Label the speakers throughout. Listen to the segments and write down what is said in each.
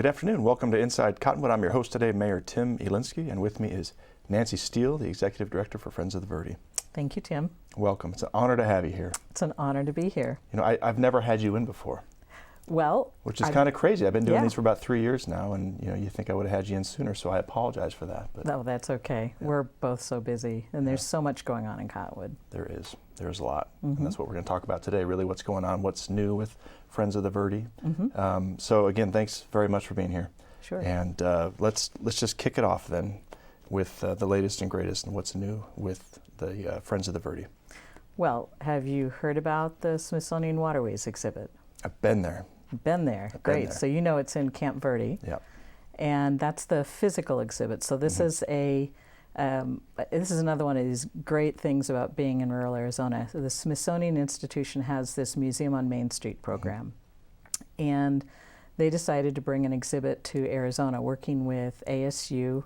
Speaker 1: Good afternoon. Welcome to Inside Cottonwood. I'm your host today, Mayor Tim Elinski, and with me is Nancy Steele, the Executive Director for Friends of the Verde.
Speaker 2: Thank you, Tim.
Speaker 1: Welcome. It's an honor to have you here.
Speaker 2: It's an honor to be here.
Speaker 1: You know, I've never had you in before.
Speaker 2: Well,
Speaker 1: which is kind of crazy. I've been doing
Speaker 2: yeah.
Speaker 1: these for about 3 years now, and you think I would have had you in sooner, so I apologize for that. But
Speaker 2: no, that's okay. Yeah. We're both so busy, and there's so much going on in Cottonwood.
Speaker 1: There's a lot, and that's what we're going to talk about today, really what's going on, what's new with Friends of the Verde. So again, thanks very much for being here.
Speaker 2: Sure.
Speaker 1: And let's just kick it off then with the latest and greatest and what's new with the Friends of the Verde.
Speaker 2: Well, have you heard about the Smithsonian Waterways exhibit?
Speaker 1: I've been there.
Speaker 2: Been there. Great. So you know it's in Camp Verde.
Speaker 1: Yep.
Speaker 2: And that's the physical exhibit. So this is this is another one of these great things about being in rural Arizona. So the Smithsonian Institution has this Museum on Main Street program. And they decided to bring an exhibit to Arizona, working with ASU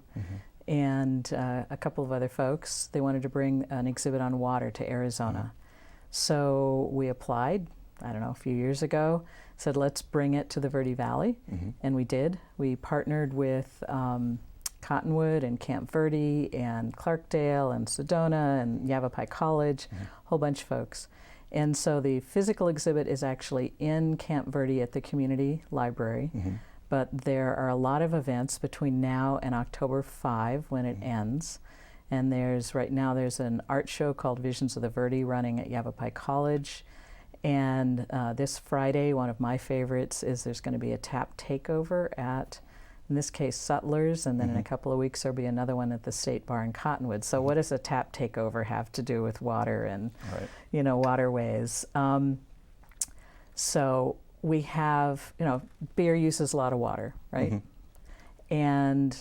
Speaker 2: and a couple of other folks. They wanted to bring an exhibit on water to Arizona. So we applied, I don't know, a few years ago, said let's bring it to the Verde Valley, and we did. We partnered with Cottonwood and Camp Verde and Clarkdale and Sedona and Yavapai College, a whole bunch of folks. And so the physical exhibit is actually in Camp Verde at the community library, but there are a lot of events between now and October 5 when it ends. And right now there's an art show called Visions of the Verde running at Yavapai College. And this Friday, one of my favorites is there's going to be a tap takeover at, in this case, Sutler's, and then in a couple of weeks there'll be another one at the State Bar in Cottonwood. So what does a tap takeover have to do with water and, waterways? So we have, beer uses a lot of water, right? And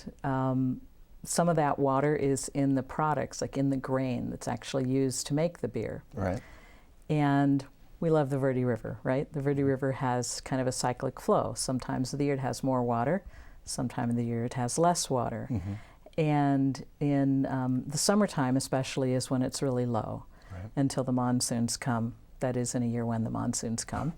Speaker 2: some of that water is in the products, like in the grain that's actually used to make the beer.
Speaker 1: Right.
Speaker 2: And we love the Verde River, right? The Verde River has kind of a cyclic flow. Sometimes of the year it has more water, sometime of the year it has less water. And in the summertime especially is when it's really low, until the monsoons come. That is in a year when the monsoons come.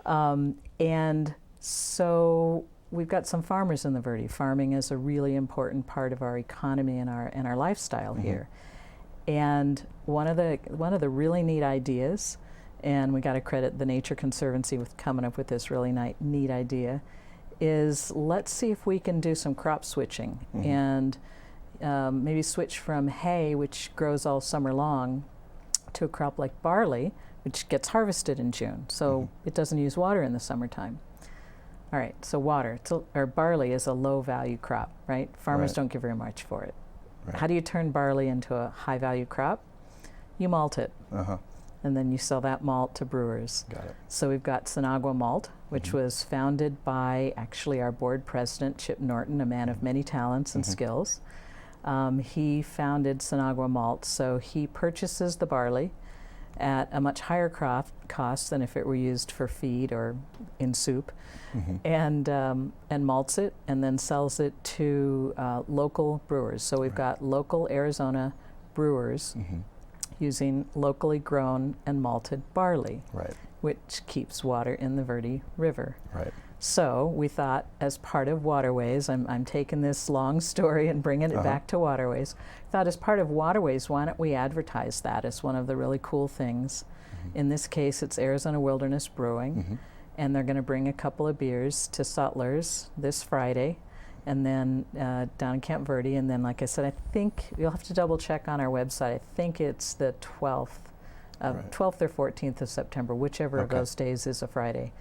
Speaker 2: And so we've got some farmers in the Verde. Farming is a really important part of our economy and our lifestyle here. And one of the really neat ideas, and we got to credit the Nature Conservancy with coming up with this really neat idea, is let's see if we can do some crop switching and maybe switch from hay, which grows all summer long, to a crop like barley, which gets harvested in June. So it doesn't use water in the summertime. All right, so barley is a low value crop, right? Farmers don't give very much for it. How do you turn barley into a high value crop? You malt it. And then you sell that malt to brewers. Got it. So we've got Sinagua Malt, which was founded by actually our board president, Chip Norton, a man of many talents and skills. He founded Sinagua Malt, so he purchases the barley at a much higher cost than if it were used for feed or in soup, and malts it and then sells it to local brewers. So we've got local Arizona brewers using locally grown and malted barley, which keeps water in the Verde River. So we thought, as part of Waterways, I'm taking this long story and bringing it back to Waterways, thought as part of Waterways, why don't we advertise that as one of the really cool things. In this case, it's Arizona Wilderness Brewing, and they're going to bring a couple of beers to Sutler's this Friday, and then down in Camp Verde, and then, like I said, I think you'll have to double check on our website. I think it's the 12th or 14th of September, whichever of those days is a Friday.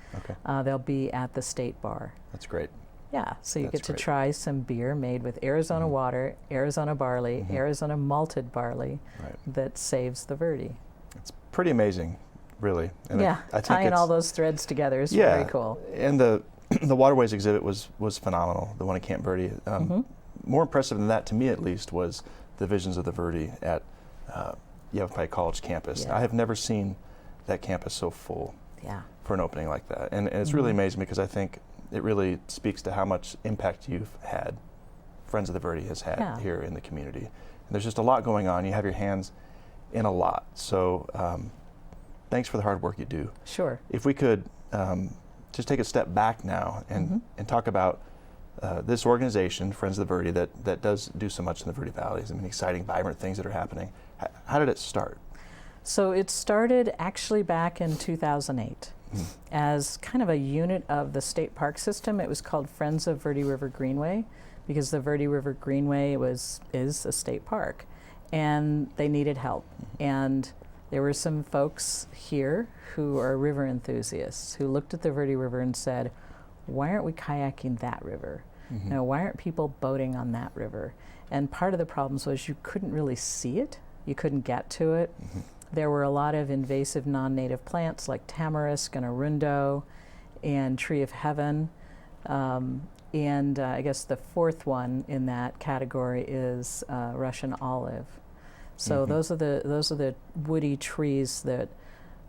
Speaker 2: They'll be at the State Bar.
Speaker 1: That's great.
Speaker 2: Yeah, so you get to try some beer made with Arizona water, Arizona barley, Arizona malted barley that saves the Verde.
Speaker 1: It's pretty amazing, really. And
Speaker 2: I think tying all those threads together is very cool.
Speaker 1: And the Waterways exhibit was phenomenal, the one at Camp Verde. More impressive than that, to me at least, was the Visions of the Verde at Yavapai College campus. I have never seen that campus so full for an opening like that. And it's really amazing because I think it really speaks to how much impact you've had, Friends of the Verde has had here in the community. And there's just a lot going on. You have your hands in a lot. So thanks for the hard work you do.
Speaker 2: Sure.
Speaker 1: If we could just take a step back now and talk about this organization, Friends of the Verde, that does do so much in the Verde Valleys. I mean, exciting, vibrant things that are happening. How did it start?
Speaker 2: So it started actually back in 2008 as kind of a unit of the state park system. It was called Friends of Verde River Greenway because the Verde River Greenway is a state park, and they needed help. And there were some folks here who are river enthusiasts who looked at the Verde River and said, why aren't we kayaking that river? You know, why aren't people boating on that river? And part of the problems was you couldn't really see it. You couldn't get to it. There were a lot of invasive non-native plants like tamarisk and arundo and tree of heaven. And I guess the fourth one in that category is Russian olive. So those are the woody trees that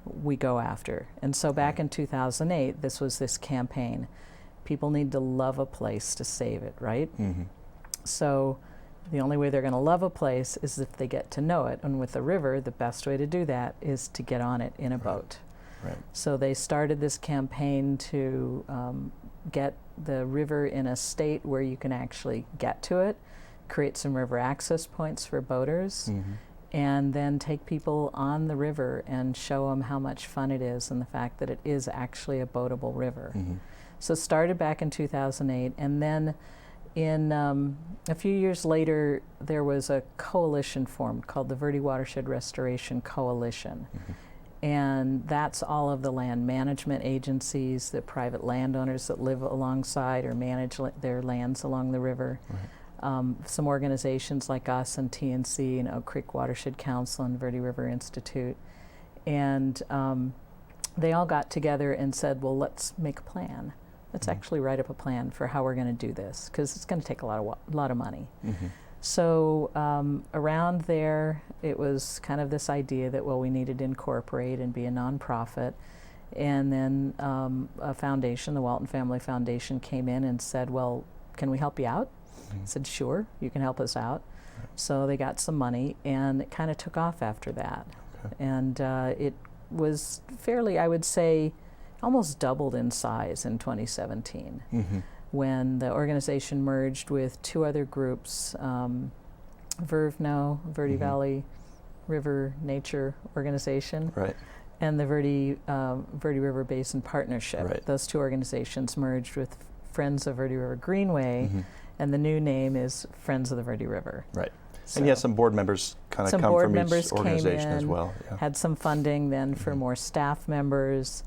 Speaker 2: we go after. And so back in 2008, this was this campaign. People need to love a place to save it, right? So the only way they're going to love a place is if they get to know it. And with the river, the best way to do that is to get on it in a boat. So they started this campaign to get the river in a state where you can actually get to it, create some river access points for boaters, and then take people on the river and show them how much fun it is and the fact that it is actually a boatable river. So it started back in 2008, and then in a few years later, there was a coalition formed called the Verde Watershed Restoration Coalition. And that's all of the land management agencies, the private landowners that live alongside or manage their lands along the river. Some organizations like us and TNC and Oak Creek Watershed Council and Verde River Institute. And they all got together and said, well, let's make a plan. Let's actually write up a plan for how we're going to do this, because it's going to take a lot of money. So around there, it was kind of this idea that, well, we needed to incorporate and be a nonprofit. And then a foundation, the Walton Family Foundation, came in and said, well, can we help you out? I said, sure, you can help us out. So they got some money, and it kind of took off after that. And it was fairly, I would say, almost doubled in size in 2017. When the organization merged with two other groups, VRVNO, Verde Valley River Nature Organization, and the Verde River Basin Partnership. Those two organizations merged with Friends of Verde River Greenway, and the new name is Friends of the Verde River. So
Speaker 1: and some board members kind of come from each organization as well.
Speaker 2: Had some funding then for more staff members.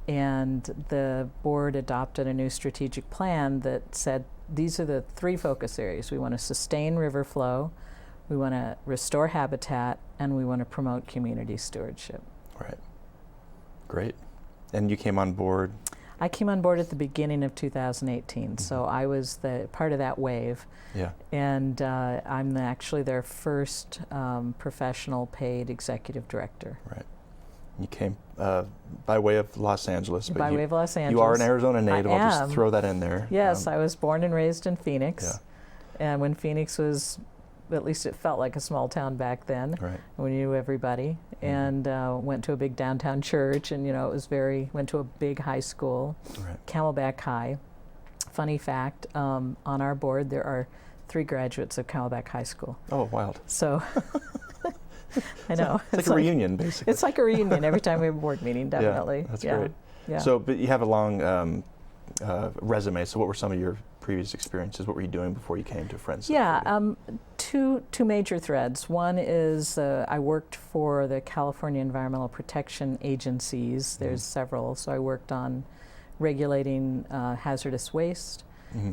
Speaker 2: And the board adopted a new strategic plan that said these are the three focus areas. We want to sustain river flow, we want to restore habitat, and we want to promote community stewardship.
Speaker 1: Great. And you came on board?
Speaker 2: I came on board at the beginning of 2018, so I was the part of that wave. And I'm actually their first professional paid executive director.
Speaker 1: You came by way of Los Angeles.
Speaker 2: By way of Los Angeles.
Speaker 1: You are an Arizona native. I'll just throw that in there.
Speaker 2: Yes, I was born and raised in Phoenix. And when Phoenix was, at least it felt like a small town back then. We knew everybody. And went to a big downtown church, and it was went to a big high school, Camelback High. Funny fact, on our board there are 3 graduates of Camelback High School.
Speaker 1: Oh, wild.
Speaker 2: So I know.
Speaker 1: It's like a reunion, basically.
Speaker 2: It's like a reunion every time we have a board meeting, definitely.
Speaker 1: That's great. So, but you have a long resume. So what were some of your previous experiences? What were you doing before you came to Friends?
Speaker 2: Two major threads. One is I worked for the California Environmental Protection Agencies. There's several. So I worked on regulating hazardous waste,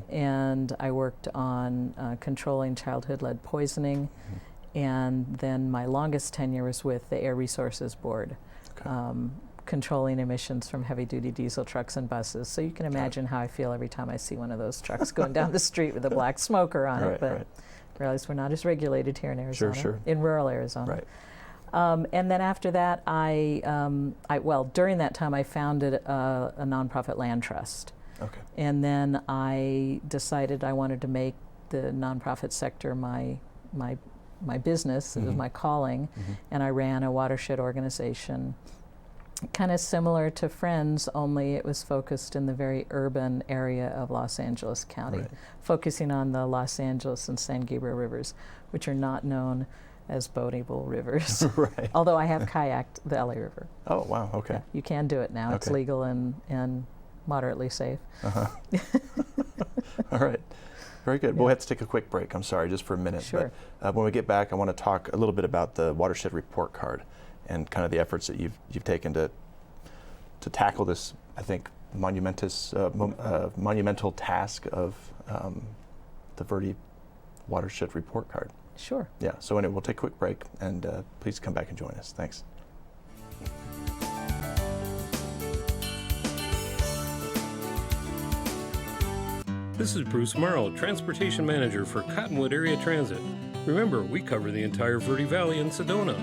Speaker 2: and I worked on controlling childhood lead poisoning. And then my longest tenure was with the Air Resources Board, controlling emissions from heavy-duty diesel trucks and buses. So you can imagine how I feel every time I see one of those trucks going down the street with a black smoker on it. But realize we're not as regulated here in Arizona, in rural Arizona. And then after that, during that time, I founded a nonprofit land trust. And then I decided I wanted to make the nonprofit sector my business. It was my calling, and I ran a watershed organization kind of similar to Friends, only it was focused in the very urban area of Los Angeles County,
Speaker 1: Right.
Speaker 2: focusing on the Los Angeles and San Gabriel rivers, which are not known as boatable rivers.
Speaker 1: Right.
Speaker 2: Although I have kayaked the LA River.
Speaker 1: Oh, wow, okay.
Speaker 2: Yeah, you can do it now. It's
Speaker 1: Okay.
Speaker 2: legal and moderately safe.
Speaker 1: Uh-huh. All right. Very good.
Speaker 2: Yeah.
Speaker 1: We'll have to take a quick break. I'm sorry, just for a minute.
Speaker 2: Sure.
Speaker 1: But when we get back, I want to talk a little bit about the Watershed Report Card and kind of the efforts that you've taken to tackle this, I think, monumental task of the Verde Watershed Report Card.
Speaker 2: Sure.
Speaker 1: Yeah. So anyway, we'll take a quick break, and please come back and join us. Thanks.
Speaker 3: This is Bruce Morrow, Transportation Manager for Cottonwood Area Transit. Remember, we cover the entire Verde Valley and Sedona.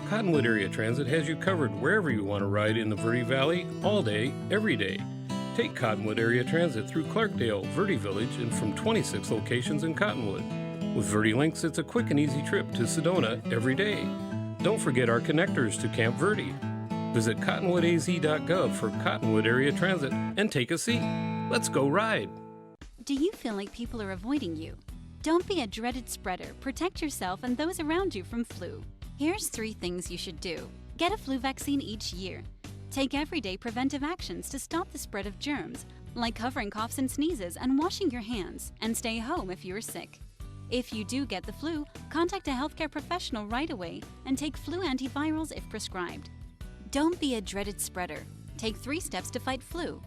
Speaker 3: Cottonwood Area Transit has you covered wherever you want to ride in the Verde Valley, all day, every day. Take Cottonwood Area Transit through Clarkdale, Verde Village, and from 26 locations in Cottonwood. With Verde Links, it's a quick and easy trip to Sedona every day. Don't forget our connectors to Camp Verde. Visit cottonwoodaz.gov for Cottonwood Area Transit and take a seat. Let's go ride.
Speaker 4: Do you feel like people are avoiding you? Don't be a dreaded spreader. Protect yourself and those around you from flu. Here's 3 things you should do. Get a flu vaccine each year. Take everyday preventive actions to stop the spread of germs, like covering coughs and sneezes and washing your hands, and stay home if you're sick. If you do get the flu, contact a healthcare professional right away and take flu antivirals if prescribed. Don't be a dreaded spreader. Take 3 steps to fight flu.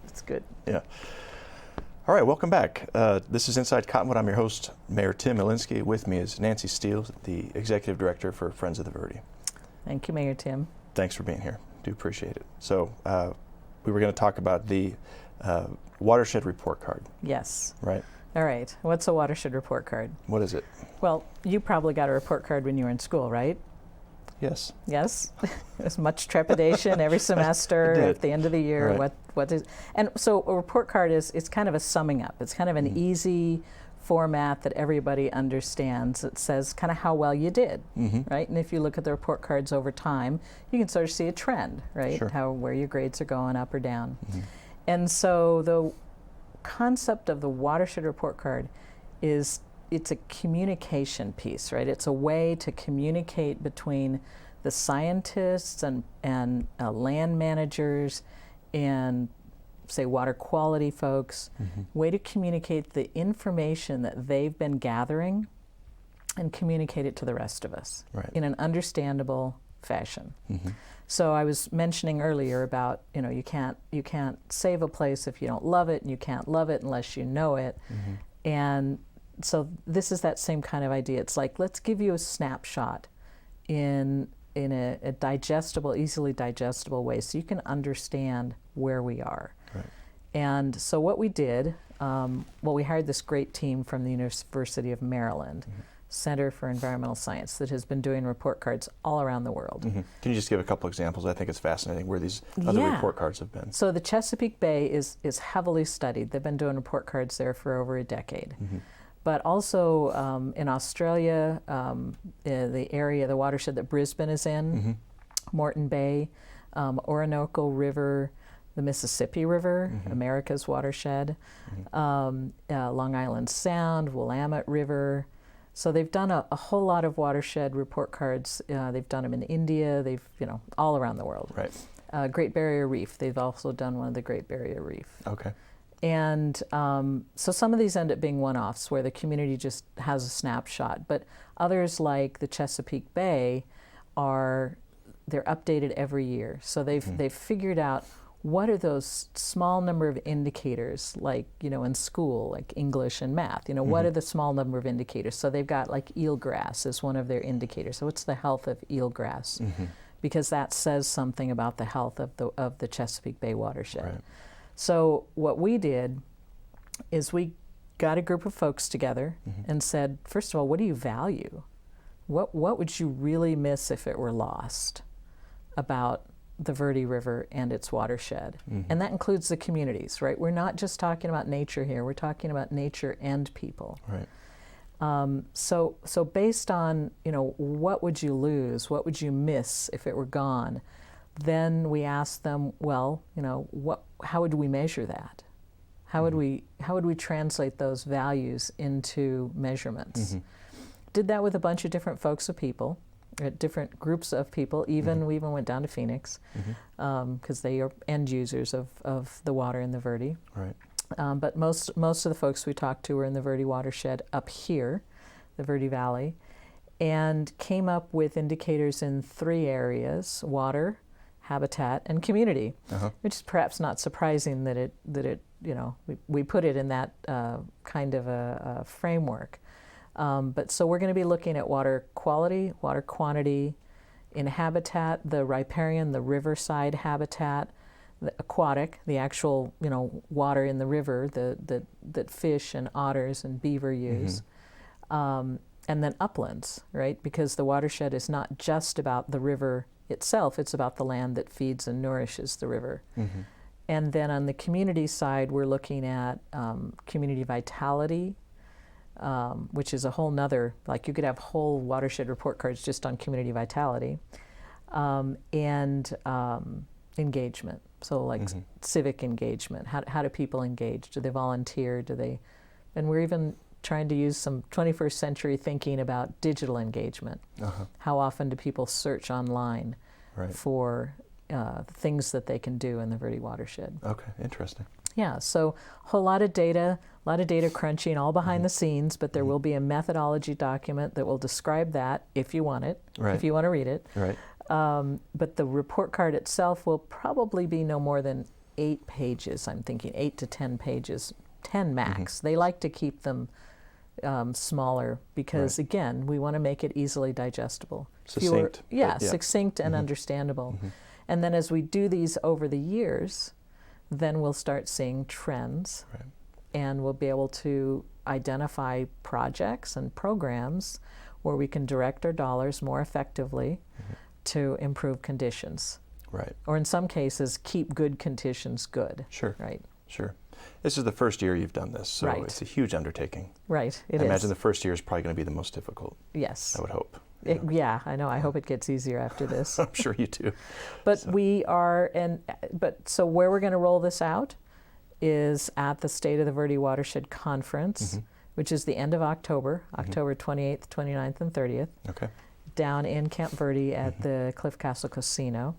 Speaker 2: That's good.
Speaker 1: Yeah. All right, welcome back. This is Inside Cottonwood. I'm your host, Mayor Tim Elinski. With me is Nancy Steele, the Executive Director for Friends of the Verde.
Speaker 2: Thank you, Mayor Tim.
Speaker 1: Thanks for being here. Do appreciate it. So we were going to talk about the Watershed Report Card,
Speaker 2: Yes.
Speaker 1: right?
Speaker 2: All right. What's a Watershed Report Card?
Speaker 1: What is it?
Speaker 2: Well, you probably got a report card when you were in school, right?
Speaker 1: Yes.
Speaker 2: Yes. There's much trepidation every semester
Speaker 1: It did.
Speaker 2: at the end of the year.
Speaker 1: Right.
Speaker 2: What is, and so a report card is, it's kind of a summing up. It's kind of an easy format that everybody understands. It says kind of how well you did, right? And if you look at the report cards over time, you can sort of see a trend, right?
Speaker 1: Sure.
Speaker 2: Where your grades are going up or down. And so the concept of the Watershed Report Card is it's a communication piece, right? It's a way to communicate between the scientists and land managers and, say, water quality folks, way to communicate the information that they've been gathering and communicate it to the rest of us in an understandable fashion. So I was mentioning earlier about, you can't save a place if you don't love it, and you can't love it unless you know it. And so this is that same kind of idea. It's like, let's give you a snapshot in a digestible, easily digestible way so you can understand where we are.
Speaker 1: Right.
Speaker 2: And so what we did, we hired this great team from the University of Maryland, Center for Environmental Science, that has been doing report cards all around the world.
Speaker 1: Can you just give a couple examples? I think it's fascinating where these other report cards have been.
Speaker 2: So the Chesapeake Bay is heavily studied. They've been doing report cards there for over a decade. But also in Australia, the watershed that Brisbane is in, Moreton Bay, Orinoco River, the Mississippi River, America's watershed, Long Island Sound, Willamette River. So they've done a whole lot of watershed report cards. They've done them in India. They've, all around the world.
Speaker 1: Right.
Speaker 2: Great Barrier Reef. They've also done one of the Great Barrier Reef.
Speaker 1: Okay.
Speaker 2: And so some of these end up being one-offs where the community just has a snapshot, but others like the Chesapeake Bay they're updated every year. So they've figured out what are those small number of indicators, like, in school, like English and math, what are the small number of indicators? So they've got like eelgrass as one of their indicators. So what's the health of eelgrass? Because that says something about the health of the Chesapeake Bay watershed.
Speaker 1: Right.
Speaker 2: So what we did is we got a group of folks together and said, first of all, what do you value? What would you really miss if it were lost about the Verde River and its watershed. And that includes the communities, right? We're not just talking about nature here, we're talking about nature and people.
Speaker 1: Right.
Speaker 2: So based on, what would you lose, what would you miss if it were gone? Then we asked them, well, how would we measure that? How would we translate those values into measurements? Did that with a bunch of different folks of people, different groups of people. We even went down to Phoenix because they are end users of the water in the Verde.
Speaker 1: Right.
Speaker 2: But most of the folks we talked to were in the Verde watershed up here, the Verde Valley, and came up with indicators in 3 areas: water, habitat, and community, which is perhaps not surprising that it we put it in that kind of a framework. But so we're going to be looking at water quality, water quantity, in habitat, the riparian, the riverside habitat, the aquatic, the actual water in the river that fish and otters and beaver use, and then uplands, right? Because the watershed is not just about the river itself, it's about the land that feeds and nourishes the river. And then on the community side, we're looking at community vitality, which is a whole nother, like you could have whole watershed report cards just on community vitality, and engagement. So like civic engagement, how do people engage? Do they volunteer? And we're even trying to use some 21st century thinking about digital engagement. How often do people search online for things that they can do in the Verde watershed?
Speaker 1: Okay, interesting.
Speaker 2: Yeah, so a whole lot of data crunching all behind the scenes, but there will be a methodology document that will describe that if you want it, if you want to read it.
Speaker 1: Right.
Speaker 2: But the report card itself will probably be no more than 8 pages, I'm thinking 8 to 10 pages, 10 max. They like to keep them smaller because, again, we want to make it easily digestible.
Speaker 1: Succinct.
Speaker 2: Succinct and understandable. And then as we do these over the years, then we'll start seeing trends, and we'll be able to identify projects and programs where we can direct our dollars more effectively to improve conditions.
Speaker 1: Right.
Speaker 2: Or in some cases, keep good conditions good.
Speaker 1: Sure.
Speaker 2: Right.
Speaker 1: Sure. This is the first year you've done this, so it's a huge undertaking.
Speaker 2: Right.
Speaker 1: I imagine the first year is probably going to be the most difficult.
Speaker 2: Yes.
Speaker 1: I would hope.
Speaker 2: Yeah, I know. I hope it gets easier after this.
Speaker 1: I'm sure you do.
Speaker 2: But we are, so where we're going to roll this out is at the State of the Verde Watershed Conference, which is the end of October, October 28th, 29th, and 30th. Okay. Down in Camp Verde at the Cliff Castle Casino.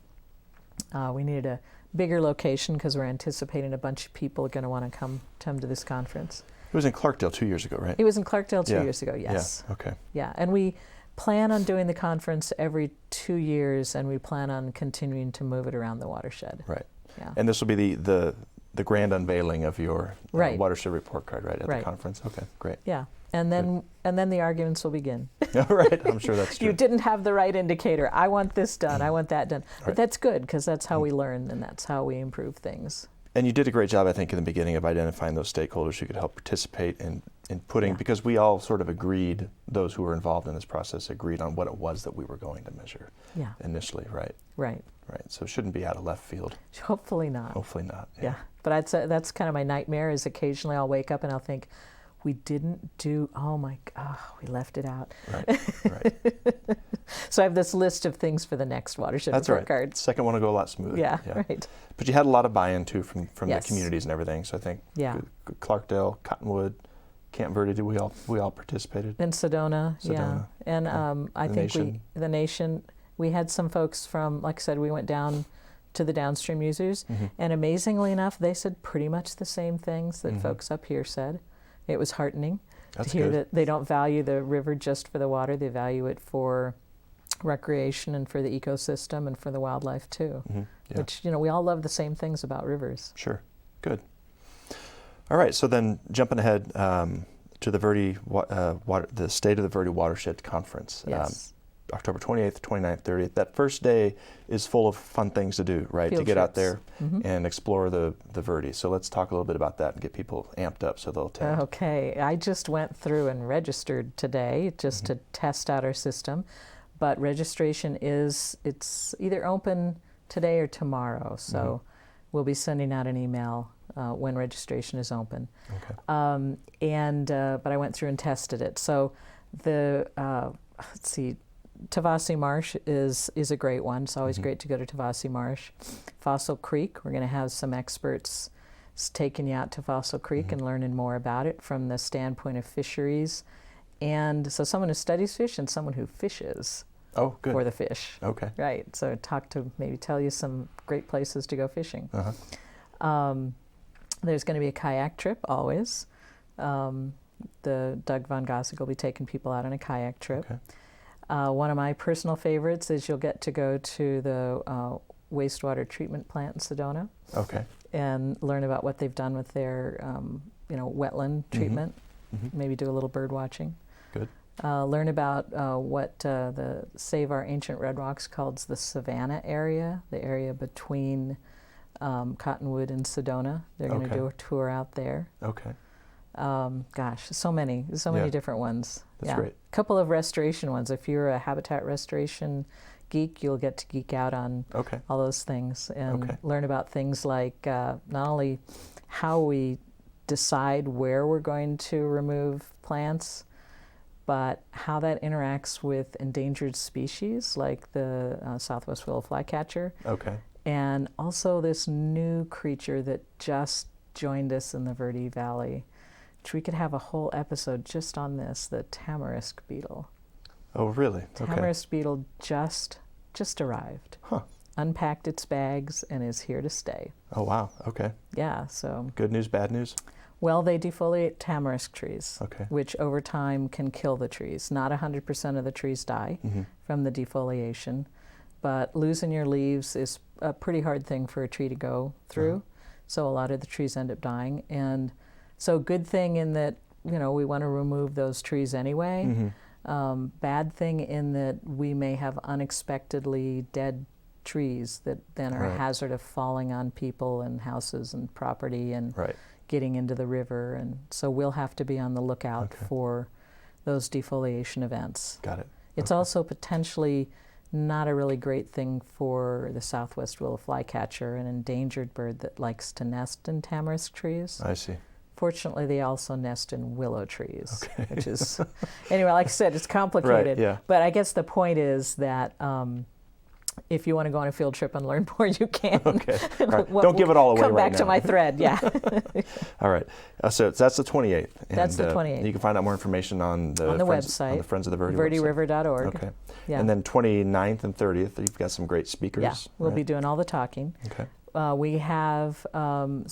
Speaker 2: We needed a bigger location because we're anticipating a bunch of people are going to want to come to this conference.
Speaker 1: It was in Clarkdale 2 years ago, right?
Speaker 2: It was in Clarkdale 2 years ago, yes.
Speaker 1: Yeah, okay.
Speaker 2: Yeah, and we plan on doing the conference every 2 years, and we plan on continuing to move it around the watershed.
Speaker 1: Right.
Speaker 2: Yeah.
Speaker 1: And this will be the grand unveiling of your watershed report card, right, at the conference? Okay, great.
Speaker 2: Yeah. And then the arguments will begin.
Speaker 1: Right, I'm sure that's true.
Speaker 2: You didn't have the right indicator. I want this done. I want that done. But that's good because that's how we learn and that's how we improve things.
Speaker 1: And you did a great job, I think, in the beginning of identifying those stakeholders who could help participate in putting, because we all sort of agreed, those who were involved in this process agreed on what it was that we were going to measure initially, right? Right. Right. So it shouldn't be out of left field.
Speaker 2: Hopefully not.
Speaker 1: Hopefully not.
Speaker 2: Yeah. But I'd say that's kind of my nightmare is occasionally I'll wake up and I'll think, we didn't do, we left it out. Right. So I have this list of things for the next watershed report card.
Speaker 1: Second one will go a lot smoother.
Speaker 2: Yeah, right.
Speaker 1: But you had a lot of buy-in too from the communities and everything. So I think Clarkdale, Cottonwood, Camp Verde, we all participated.
Speaker 2: And Sedona. Yeah. And I think the nation, we had some folks from, like I said, we went down to the downstream users, and amazingly enough, they said pretty much the same things that folks up here said. It was heartening to hear that they don't value the river just for the water, they value it for recreation and for the ecosystem and for the wildlife too, which, we all love the same things about rivers.
Speaker 1: Sure, good. All right, so then jumping ahead to the Verde, the State of the Verde Watershed Conference.
Speaker 2: Yes.
Speaker 1: October 28th, 29th, 30th. That first day is full of fun things to do, right?
Speaker 2: Field
Speaker 1: to get
Speaker 2: trips.
Speaker 1: Out there and explore the Verde. So let's talk a little bit about that and get people amped up so they'll attend.
Speaker 2: Okay, I just went through and registered today just to test out our system, but registration it's either open today or tomorrow. So we'll be sending out an email when registration is open.
Speaker 1: Okay.
Speaker 2: But I went through and tested it. So the let's see, Tavasi Marsh is a great one. It's always great to go to Tavasi Marsh. Fossil Creek, we're going to have some experts taking you out to Fossil Creek and learning more about it from the standpoint of fisheries. And so someone who studies fish and someone who fishes for the fish.
Speaker 1: Okay.
Speaker 2: Right. So maybe tell you some great places to go fishing. There's going to be a kayak trip always. The Doug Von Gossig will be taking people out on a kayak trip.
Speaker 1: Okay.
Speaker 2: One of my personal favorites is you'll get to go to the wastewater treatment plant in Sedona.
Speaker 1: Okay.
Speaker 2: And learn about what they've done with their, wetland treatment. Maybe do a little bird watching.
Speaker 1: Good.
Speaker 2: Learn about what the Save Our Ancient Red Rocks calls the Savannah area, the area between Cottonwood and Sedona. They're going to do a tour out there.
Speaker 1: Okay.
Speaker 2: So many different ones.
Speaker 1: That's great.
Speaker 2: A couple of restoration ones. If you're a habitat restoration geek, you'll get to geek out on all those things and learn about things like not only how we decide where we're going to remove plants, but how that interacts with endangered species like the Southwest willow flycatcher.
Speaker 1: Okay.
Speaker 2: And also this new creature that just joined us in the Verde Valley, which we could have a whole episode just on this, the tamarisk beetle.
Speaker 1: Oh, really?
Speaker 2: Tamarisk beetle just arrived. Unpacked its bags and is here to stay.
Speaker 1: Oh, wow. Okay.
Speaker 2: Yeah, so.
Speaker 1: Good news, bad news?
Speaker 2: Well, they defoliate tamarisk trees,
Speaker 1: Okay.
Speaker 2: which over time can kill the trees. Not 100% of the trees die from the defoliation, but losing your leaves is a pretty hard thing for a tree to go through. So a lot of the trees end up dying. And so good thing in that, we want to remove those trees anyway. Bad thing in that we may have unexpectedly dead trees that then are a hazard of falling on people and houses and property and getting into the river. And so we'll have to be on the lookout for those defoliation events.
Speaker 1: Got it.
Speaker 2: It's also potentially not a really great thing for the Southwest willow flycatcher, an endangered bird that likes to nest in tamarisk trees.
Speaker 1: I see.
Speaker 2: Fortunately, they also nest in willow trees, which is, anyway, like I said, it's complicated. But I guess the point is that if you want to go on a field trip and learn more, you can.
Speaker 1: Don't give it all away
Speaker 2: right now. Come back to
Speaker 1: now.
Speaker 2: my thread,
Speaker 1: All right. So that's the 28th. And,
Speaker 2: that's the 28th.
Speaker 1: You can find out more information on the
Speaker 2: website.
Speaker 1: On the Friends of the Verde website.
Speaker 2: verderiver.org.
Speaker 1: Okay. And then 29th and 30th, you've got some great speakers.
Speaker 2: Yeah, we'll be doing all the talking.
Speaker 1: Okay.
Speaker 2: We have, we'll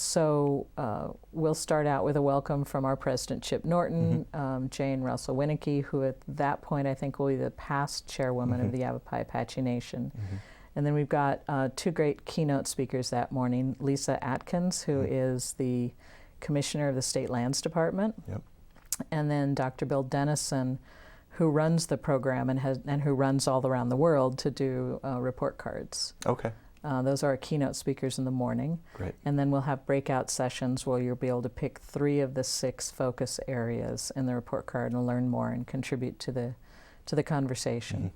Speaker 2: start out with a welcome from our president, Chip Norton, Jane Russell Winnicky, who at that point I think will be the past chairwoman of the Yavapai Apache Nation. And then we've got two great keynote speakers that morning, Lisa Atkins, who is the commissioner of the State Lands Department, and then Dr. Bill Dennison, who runs the program and who runs all around the world to do report cards.
Speaker 1: Okay.
Speaker 2: Those are our keynote speakers in the morning.
Speaker 1: Great.
Speaker 2: And then we'll have breakout sessions where you'll be able to pick 3 of the 6 focus areas in the report card and learn more and contribute to the conversation.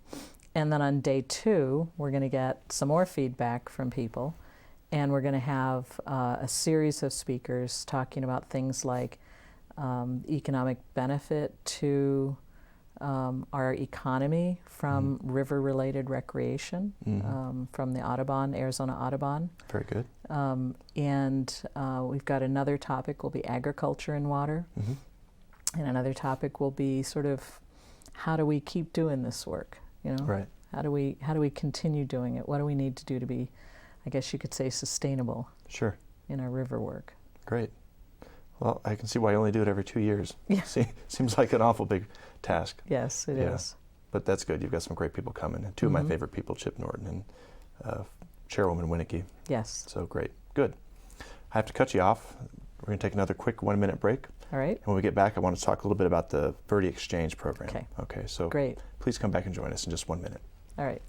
Speaker 2: And then on day 2, we're going to get some more feedback from people, and we're going to have a series of speakers talking about things like economic benefit to our economy from river-related recreation, from the Audubon, Arizona Audubon.
Speaker 1: Very good.
Speaker 2: And we've got another topic will be agriculture and water. And another topic will be sort of how do we keep doing this work,
Speaker 1: Right.
Speaker 2: How do we continue doing it? What do we need to do to be, I guess you could say, sustainable in our river work?
Speaker 1: Great. Well, I can see why you only do it every 2 years.
Speaker 2: Yeah.
Speaker 1: Seems like an awful big task.
Speaker 2: Yes, it is.
Speaker 1: But that's good. You've got some great people coming. And 2 of my favorite people, Chip Norton and Chairwoman Winnicky.
Speaker 2: Yes.
Speaker 1: So great. Good. I have to cut you off. We're going to take another quick 1-minute break.
Speaker 2: All right.
Speaker 1: And when we get back, I want to talk a little bit about the Verde Exchange program.
Speaker 2: Okay.
Speaker 1: So
Speaker 2: great.
Speaker 1: Please come back and join us in just 1 minute.
Speaker 2: All right.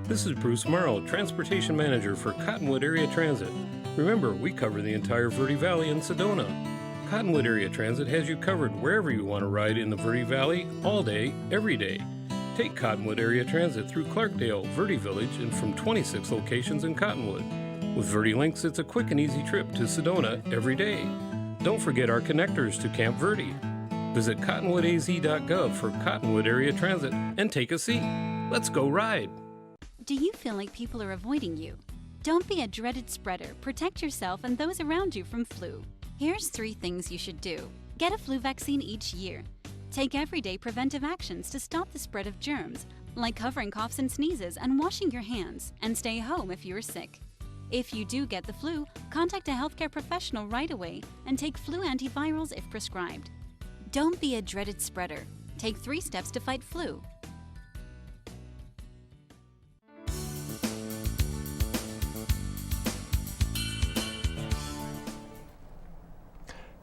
Speaker 3: This is Bruce Morrow, Transportation Manager for Cottonwood Area Transit. Remember, we cover the entire Verde Valley in Sedona. Cottonwood Area Transit has you covered wherever you want to ride in the Verde Valley, all day, every day. Take Cottonwood Area Transit through Clarkdale, Verde Village, and from 26 locations in Cottonwood. With Verde Links, it's a quick and easy trip to Sedona every day. Don't forget our connectors to Camp Verde. Visit cottonwoodaz.gov for Cottonwood Area Transit and take a seat. Let's go ride.
Speaker 4: Do you feel like people are avoiding you? Don't be a dreaded spreader. Protect yourself and those around you from flu. Here's 3 things you should do. Get a flu vaccine each year. Take everyday preventive actions to stop the spread of germs, like covering coughs and sneezes and washing your hands, and stay home if you're sick. If you do get the flu, contact a healthcare professional right away and take flu antivirals if prescribed. Don't be a dreaded spreader. Take 3 steps to fight flu.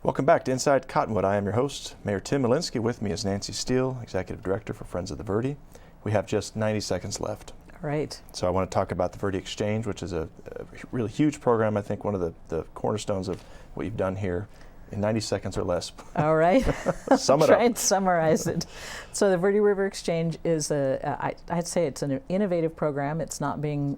Speaker 1: Welcome back to Inside Cottonwood. I am your host, Mayor Tim Elinski. With me is Nancy Steele, Executive Director for Friends of the Verde. We have just 90 seconds left.
Speaker 2: All right.
Speaker 1: So I want to talk about the Verde Exchange, which is a really huge program. I think one of the cornerstones of what you've done here in 90 seconds or less.
Speaker 2: All right.
Speaker 1: Sum it
Speaker 2: Try
Speaker 1: up.
Speaker 2: and summarize it. So the Verde River Exchange is I'd say it's an innovative program. It's not being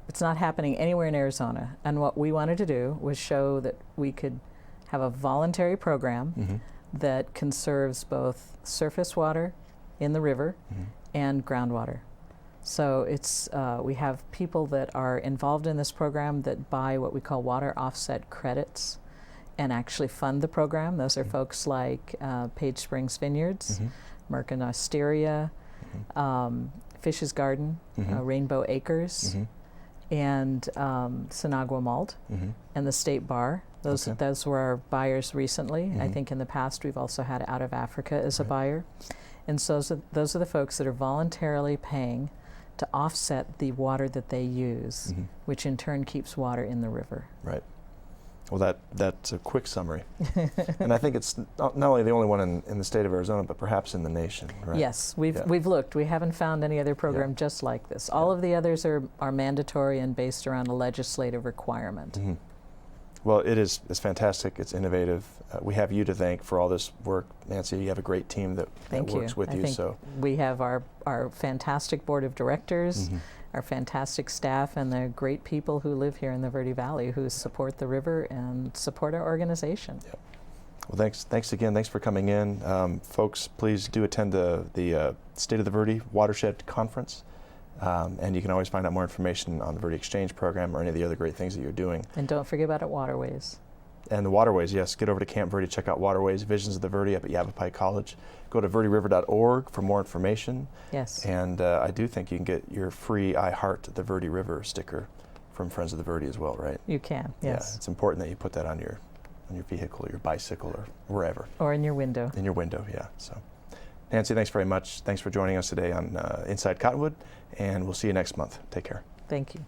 Speaker 2: it's not happening anywhere in Arizona. And what we wanted to do was show that we could have a voluntary program that conserves both surface water in the river and groundwater. So it's we have people that are involved in this program that buy what we call water offset credits and actually fund the program. Those are folks like Page Springs Vineyards, Merkin Osteria, Fish's Garden, Rainbow Acres, and Sinagua Malt, and the State Bar. Those were our buyers recently. I think in the past we've also had Out of Africa as a buyer. And so those are the folks that are voluntarily paying to offset the water that they use, which in turn keeps water in the river.
Speaker 1: Right. Well, that's a quick summary. And I think it's not only the only one in the state of Arizona, but perhaps in the nation, right?
Speaker 2: Yes, we've looked. We haven't found any other program just like this. All of the others are mandatory and based around a legislative requirement.
Speaker 1: Well, it's fantastic. It's innovative. We have you to thank for all this work, Nancy. You have a great team that works with you. So
Speaker 2: we have our fantastic board of directors, our fantastic staff, and the great people who live here in the Verde Valley who support the river and support our organization.
Speaker 1: Yep. Well, thanks again. Thanks for coming in. Folks, please do attend the State of the Verde Watershed Conference. And you can always find out more information on the Verde Exchange program or any of the other great things that you're doing.
Speaker 2: And don't forget about Waterways.
Speaker 1: And the Waterways, yes. Get over to Camp Verde, check out Waterways, Visions of the Verde up at Yavapai College. Go to verderiver.org for more information.
Speaker 2: Yes.
Speaker 1: And I do think you can get your free I Heart the Verde River sticker from Friends of the Verde as well, right?
Speaker 2: You can, yes.
Speaker 1: Yeah, it's important that you put that on your vehicle or your bicycle or wherever.
Speaker 2: Or in your window.
Speaker 1: In your window, yeah. So, Nancy, thanks very much. Thanks for joining us today on Inside Cottonwood, and we'll see you next month. Take care.
Speaker 2: Thank you.